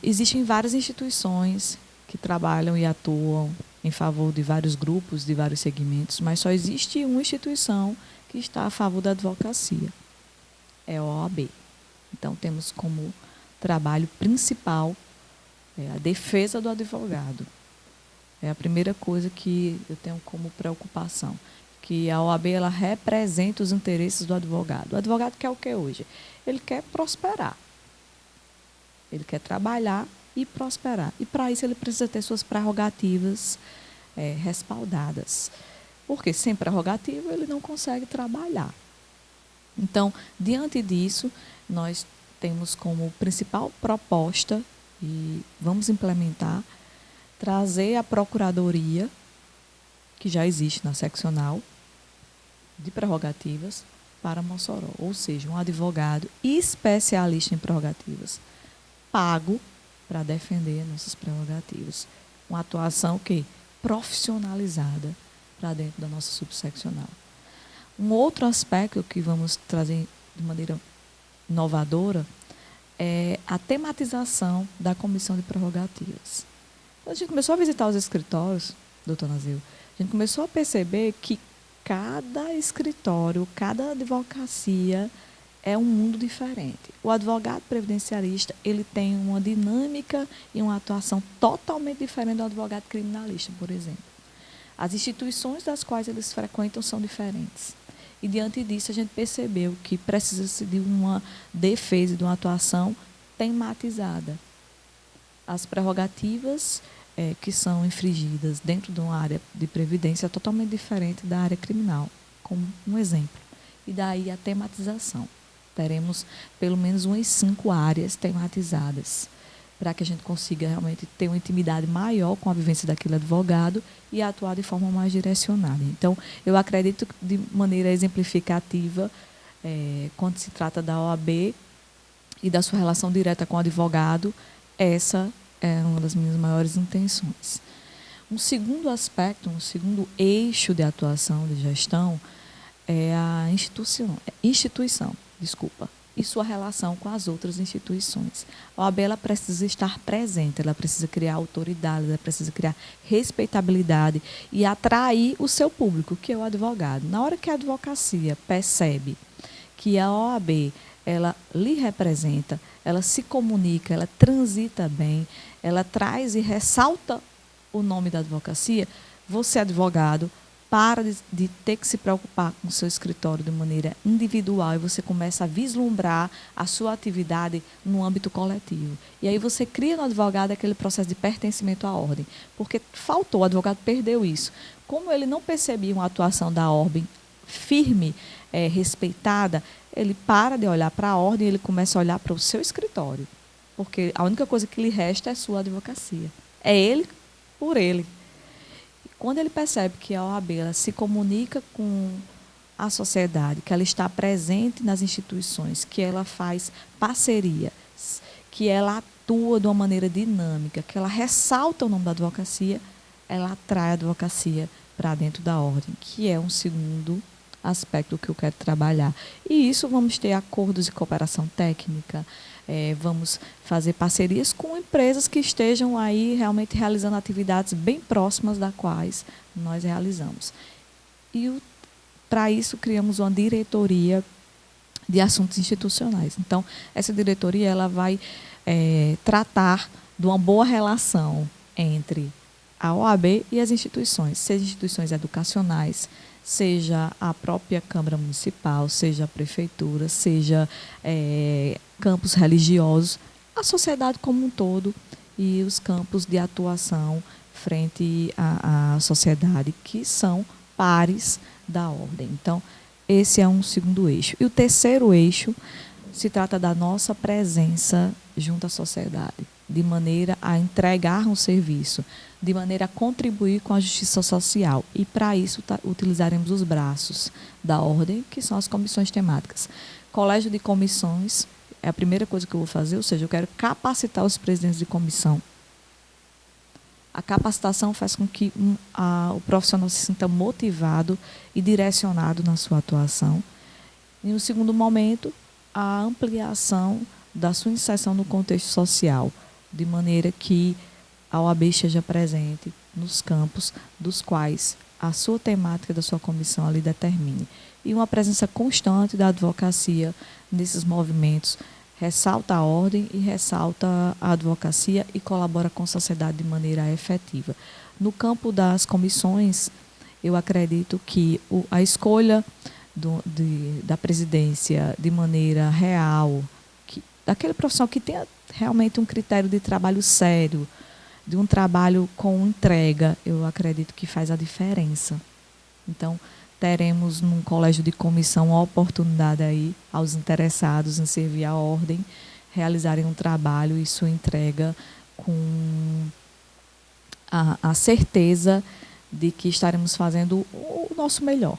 existem várias instituições que trabalham e atuam em favor de vários grupos, de vários segmentos, mas só existe uma instituição que está a favor da advocacia, é a OAB. Então, temos como trabalho principal a defesa do advogado. É a primeira coisa que eu tenho como preocupação, que a OAB ela representa os interesses do advogado. O advogado quer o que hoje? Ele quer prosperar. Ele quer trabalhar e prosperar. E, para isso, ele precisa ter suas prerrogativas respaldadas. Porque, sem prerrogativa, ele não consegue trabalhar. Então, diante disso, nós temos como principal proposta, e vamos implementar, trazer a procuradoria, que já existe na seccional, de prerrogativas, para Mossoró. Ou seja, um advogado especialista em prerrogativas, pago para defender nossas prerrogativas. Uma atuação profissionalizada para dentro da nossa subseccional. Um outro aspecto que vamos trazer de maneira inovadora é a tematização da comissão de prerrogativas. Quando a gente começou a visitar os escritórios, doutor Nazil, a gente começou a perceber que cada escritório, cada advocacia é um mundo diferente. O advogado previdenciarista ele tem uma dinâmica e uma atuação totalmente diferente do advogado criminalista, por exemplo. As instituições das quais eles frequentam são diferentes. E, diante disso, a gente percebeu que precisa-se de uma defesa, de uma atuação tematizada. As prerrogativas que são infringidas dentro de uma área de previdência é totalmente diferente da área criminal, como um exemplo. E daí a tematização. Teremos pelo menos umas 5 áreas tematizadas, para que a gente consiga realmente ter uma intimidade maior com a vivência daquele advogado e atuar de forma mais direcionada. Então, eu acredito que, de maneira exemplificativa, quando se trata da OAB, e da sua relação direta com o advogado, essa é uma das minhas maiores intenções. Um segundo aspecto, um segundo eixo de atuação de gestão é a instituição, e sua relação com as outras instituições. A OAB ela precisa estar presente, ela precisa criar autoridade, ela precisa criar respeitabilidade e atrair o seu público, que é o advogado. Na hora que a advocacia percebe que a OAB ela lhe representa, ela se comunica, ela transita bem, ela traz e ressalta o nome da advocacia, você, advogado, para de ter que se preocupar com o seu escritório de maneira individual e você começa a vislumbrar a sua atividade no âmbito coletivo. E aí você cria no advogado aquele processo de pertencimento à ordem, porque faltou, o advogado perdeu isso. Como ele não percebia uma atuação da ordem firme, respeitada, ele para de olhar para a ordem e ele começa a olhar para o seu escritório, porque a única coisa que lhe resta é a sua advocacia. É ele por ele. Quando ele percebe que a OAB ela se comunica com a sociedade, que ela está presente nas instituições, que ela faz parceria, que ela atua de uma maneira dinâmica, que ela ressalta o nome da advocacia, ela atrai a advocacia para dentro da ordem, que é um segundo aspecto que eu quero trabalhar. E isso vamos ter acordos de cooperação técnica, vamos fazer parcerias com empresas que estejam aí realmente realizando atividades bem próximas das quais nós realizamos. E para isso criamos uma diretoria de assuntos institucionais. Então, essa diretoria ela vai tratar de uma boa relação entre a OAB e as instituições, seja instituições educacionais, seja a própria Câmara Municipal, seja a Prefeitura, seja campos religiosos, a sociedade como um todo e os campos de atuação frente à sociedade, que são pares da ordem. Então, esse é um segundo eixo. E o terceiro eixo se trata da nossa presença junto à sociedade, de maneira a entregar um serviço, de maneira a contribuir com a justiça social. E, para isso, utilizaremos os braços da ordem, que são as comissões temáticas. Colégio de comissões é a primeira coisa que eu vou fazer, ou seja, eu quero capacitar os presidentes de comissão. A capacitação faz com que o profissional se sinta motivado e direcionado na sua atuação. E, no segundo momento, a ampliação da sua inserção no contexto social, de maneira que a OAB esteja presente nos campos dos quais a sua temática da sua comissão ali determine. E uma presença constante da advocacia nesses movimentos ressalta a ordem e ressalta a advocacia e colabora com a sociedade de maneira efetiva. No campo das comissões, eu acredito que a escolha da presidência de maneira real, daquele profissional que tenha realmente um critério de trabalho sério, de um trabalho com entrega, eu acredito que faz a diferença. Então, teremos num colégio de comissão a oportunidade aí aos interessados em servir a ordem, realizarem um trabalho e sua entrega com a certeza de que estaremos fazendo o nosso melhor.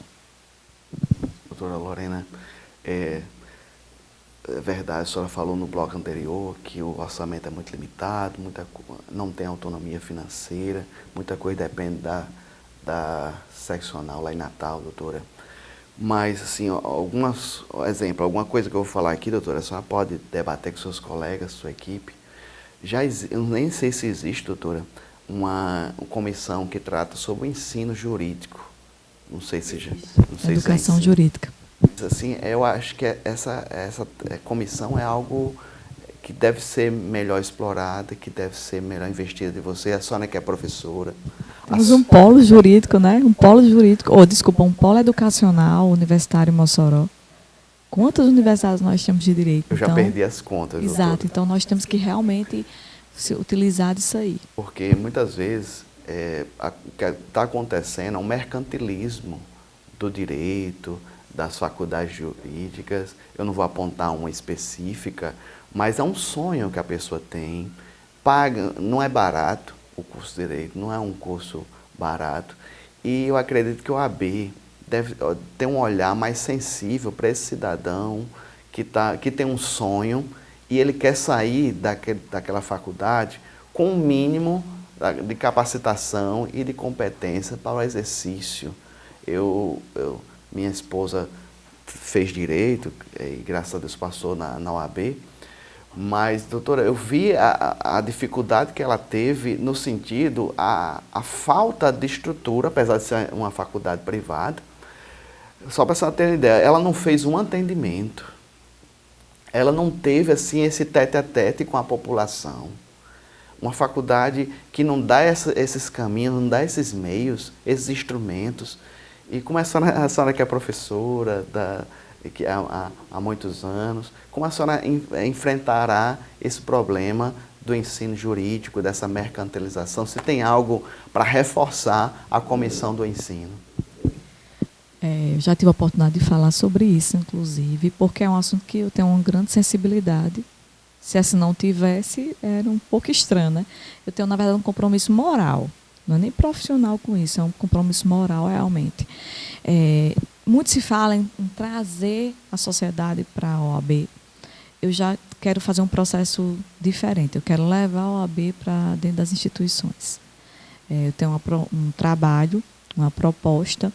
Doutora Lorena, é verdade, a senhora falou no bloco anterior que o orçamento é muito limitado, não tem autonomia financeira, muita coisa depende da seccional lá em Natal, doutora. Mas, assim, alguma coisa que eu vou falar aqui, doutora, a senhora pode debater com seus colegas, sua equipe. Eu nem sei se existe, doutora, uma comissão que trata sobre o ensino jurídico. Não sei se já... Educação jurídica. Assim, eu acho que essa comissão é algo que deve ser melhor explorada, que deve ser melhor investida de você. A Sônia, que é professora. Temos um polo jurídico, né? Um polo jurídico, um polo educacional universitário em Mossoró. Quantas universidades nós temos de direito? Eu já perdi as contas. Exato, doutora. então nós temos que realmente se utilizar disso aí. Porque muitas vezes o que está acontecendo é um mercantilismo do direito, das faculdades jurídicas. Eu não vou apontar uma específica, mas é um sonho que a pessoa tem. Paga, não é barato o curso de Direito, não é um curso barato. E eu acredito que o AB deve ter um olhar mais sensível para esse cidadão que tem um sonho e ele quer sair daquela faculdade com um mínimo de capacitação e de competência para o exercício. Minha esposa fez direito e graças a Deus passou na OAB, mas, doutora, eu vi a dificuldade que ela teve no sentido, a falta de estrutura, apesar de ser uma faculdade privada. Só para você ter uma ideia, ela não fez um atendimento, ela não teve assim esse tete-a-tete com a população. Uma faculdade que não dá esses caminhos, não dá esses meios, esses instrumentos. E como a senhora que é professora que há muitos anos, como a senhora enfrentará esse problema do ensino jurídico, dessa mercantilização? Se tem algo para reforçar a comissão do ensino? Eu já tive a oportunidade de falar sobre isso, inclusive, porque é um assunto que eu tenho uma grande sensibilidade. Se assim não tivesse, era um pouco estranho, né? Eu tenho, na verdade, um compromisso moral. Não é nem profissional com isso, é um compromisso moral realmente. Muito se fala em trazer a sociedade para a OAB. Eu já quero fazer um processo diferente. Eu quero levar a OAB para dentro das instituições. Eu tenho um trabalho, uma proposta,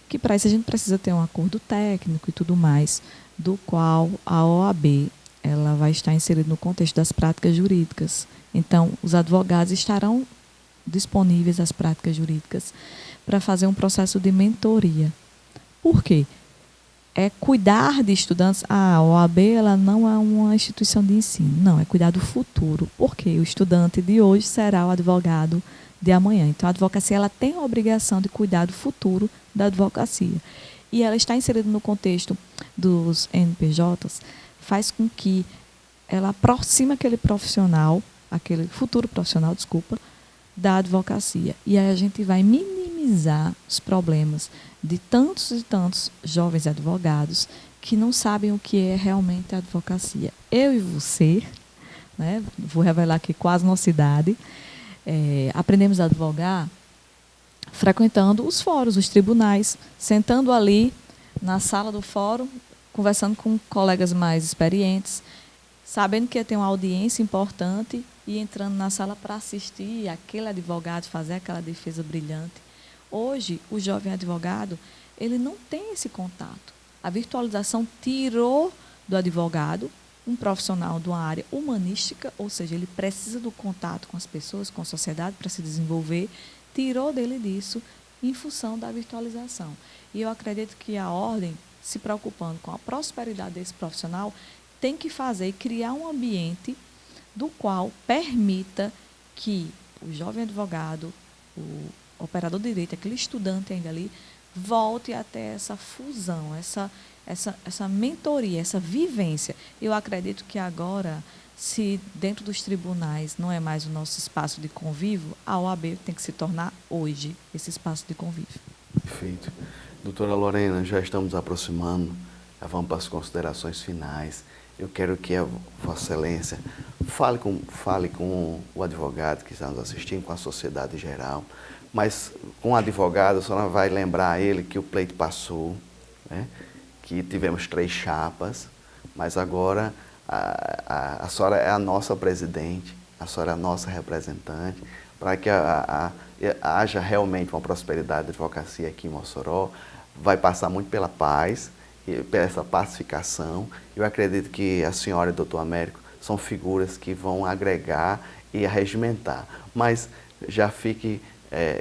que para isso a gente precisa ter um acordo técnico e tudo mais, do qual a OAB ela vai estar inserida no contexto das práticas jurídicas. Então, os advogados estarão disponíveis às práticas jurídicas para fazer um processo de mentoria. Por quê? É cuidar de estudantes. A OAB ela não é uma instituição de ensino, não, é cuidar do futuro. Porque o estudante de hoje será o advogado de amanhã. Então, a advocacia ela tem a obrigação de cuidar do futuro da advocacia. E ela está inserida no contexto dos NPJs, faz com que ela aproxime aquele profissional, aquele futuro profissional, da advocacia. E aí a gente vai minimizar os problemas de tantos e tantos jovens advogados que não sabem o que é realmente a advocacia. Eu e você, né, vou revelar aqui quase nossa idade, aprendemos a advogar frequentando os fóruns, os tribunais, sentando ali na sala do fórum, conversando com colegas mais experientes, sabendo que ia ter uma audiência importante e entrando na sala para assistir aquele advogado fazer aquela defesa brilhante. Hoje, o jovem advogado, ele não tem esse contato. A virtualização tirou do advogado um profissional de uma área humanística, ou seja, ele precisa do contato com as pessoas, com a sociedade para se desenvolver, tirou dele disso em função da virtualização. E eu acredito que a ordem, se preocupando com a prosperidade desse profissional, tem que fazer e criar um ambiente do qual permita que o jovem advogado, o operador de direito, aquele estudante ainda ali, volte a ter essa fusão, essa mentoria, essa vivência. Eu acredito que agora, se dentro dos tribunais não é mais o nosso espaço de convívio, a OAB tem que se tornar hoje esse espaço de convívio. Perfeito. Doutora Lorena, já estamos aproximando, já vamos para as considerações finais. Eu quero que a Vossa Excelência fale com o advogado que está nos assistindo, com a sociedade em geral, mas com o advogado, a senhora vai lembrar a ele que o pleito passou, né? Que tivemos 3 chapas, mas agora a senhora é a nossa presidente, a senhora é a nossa representante, para que haja realmente uma prosperidade da advocacia aqui em Mossoró. Vai passar muito pela paz, pela essa pacificação. Eu acredito que a senhora e o doutor Américo são figuras que vão agregar e arregimentar. Mas já fique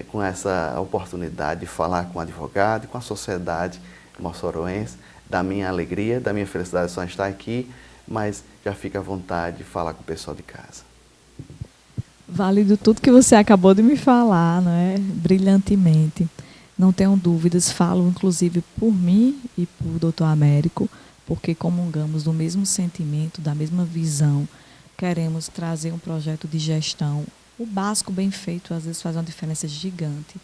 com essa oportunidade de falar com o advogado e com a sociedade moçoroense, da minha alegria, da minha felicidade só estar aqui, mas já fica à vontade de falar com o pessoal de casa. Válido tudo que você acabou de me falar, não é? Brilhantemente. Não tenho dúvidas, falo inclusive por mim e por doutor Américo, porque comungamos do mesmo sentimento, da mesma visão. Queremos trazer um projeto de gestão. O básico bem feito, às vezes, faz uma diferença gigante.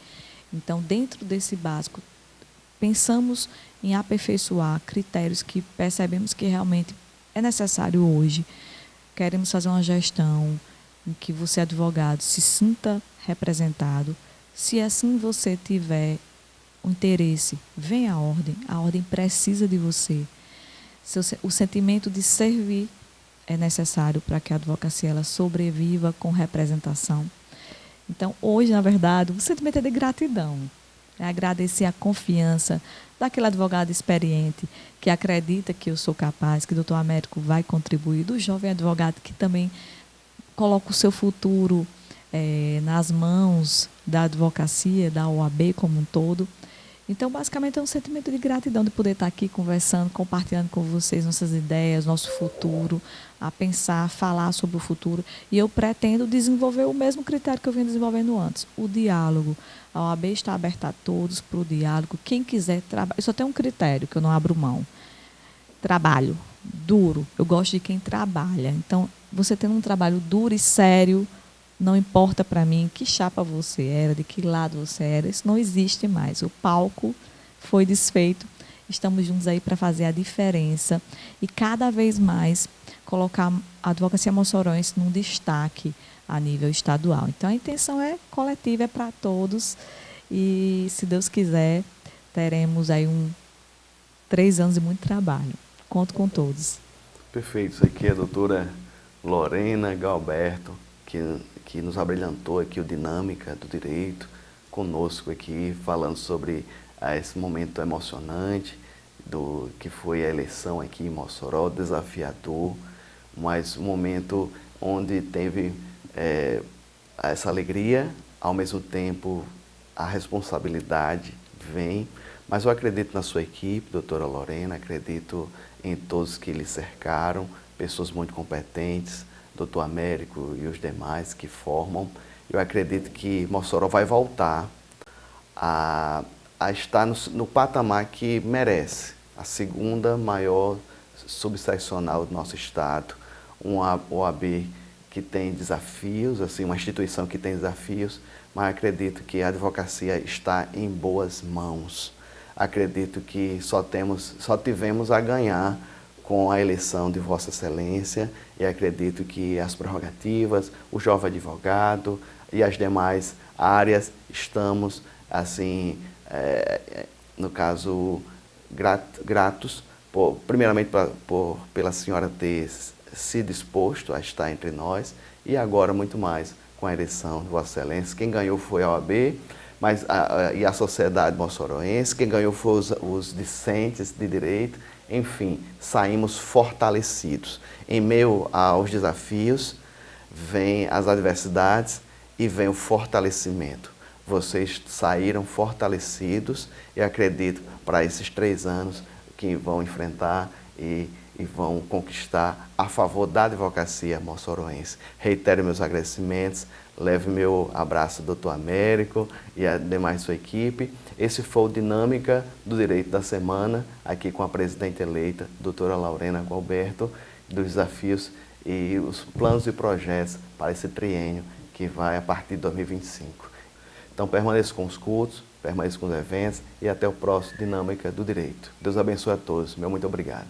Então, dentro desse básico, pensamos em aperfeiçoar critérios que percebemos que realmente é necessário hoje. Queremos fazer uma gestão em que você, advogado, se sinta representado. Se assim você tiver o interesse, venha a ordem precisa de você. O sentimento de servir é necessário para que a advocacia ela sobreviva com representação. Então, hoje, na verdade, o sentimento é de gratidão. É agradecer a confiança daquele advogado experiente que acredita que eu sou capaz, que o doutor Américo vai contribuir, do jovem advogado que também coloca o seu futuro nas mãos da advocacia, da OAB como um todo. Então, basicamente, é um sentimento de gratidão de poder estar aqui conversando, compartilhando com vocês nossas ideias, nosso futuro, a pensar, a falar sobre o futuro. E eu pretendo desenvolver o mesmo critério que eu vinha desenvolvendo antes, o diálogo. A OAB está aberta a todos para o diálogo. Quem quiser trabalhar, eu só tenho um critério que eu não abro mão. Trabalho duro. Eu gosto de quem trabalha. Então, você tendo um trabalho duro e sério, não importa para mim que chapa você era, de que lado você era, isso não existe mais. O palco foi desfeito. Estamos juntos aí para fazer a diferença e cada vez mais colocar a advocacia moçoroense num destaque a nível estadual. Então, a intenção é coletiva, é para todos e, se Deus quiser, teremos aí 3 anos de muito trabalho. Conto com todos. Perfeito. Isso aqui é a doutora Lorena Galberto, que nos abrilhantou aqui o Dinâmica do Direito, conosco aqui, falando sobre esse momento emocionante do que foi a eleição aqui em Mossoró, desafiador, mas um momento onde teve essa alegria, ao mesmo tempo a responsabilidade vem, mas eu acredito na sua equipe, doutora Lorena, acredito em todos que lhe cercaram, pessoas muito competentes, doutor Américo e os demais que formam. Eu acredito que Mossoró vai voltar a estar no patamar que merece, a segunda maior subseccional do nosso estado, uma OAB que tem desafios, assim, uma instituição que tem desafios, mas acredito que a advocacia está em boas mãos. Acredito que só tivemos a ganhar com a eleição de Vossa Excelência e acredito que as prerrogativas, o jovem advogado e as demais áreas estamos, assim, no caso, gratos, primeiramente pela senhora ter se disposto a estar entre nós e agora muito mais com a eleição de Vossa Excelência. Quem ganhou foi a OAB e a sociedade moçoroense, quem ganhou foi os discentes de direito. Enfim, saímos fortalecidos. Em meio aos desafios, vêm as adversidades e vem o fortalecimento. Vocês saíram fortalecidos e acredito para esses 3 anos que vão enfrentar e vão conquistar a favor da advocacia moçoroense. Reitero meus agradecimentos, leve meu abraço ao doutor Américo e a demais sua equipe. Esse foi o Dinâmica do Direito da Semana, aqui com a presidente eleita, doutora Lorena Galberto, dos desafios e os planos e projetos para esse triênio que vai a partir de 2025. Então permaneça com os cultos, permaneça com os eventos e até o próximo Dinâmica do Direito. Deus abençoe a todos. Meu muito obrigado.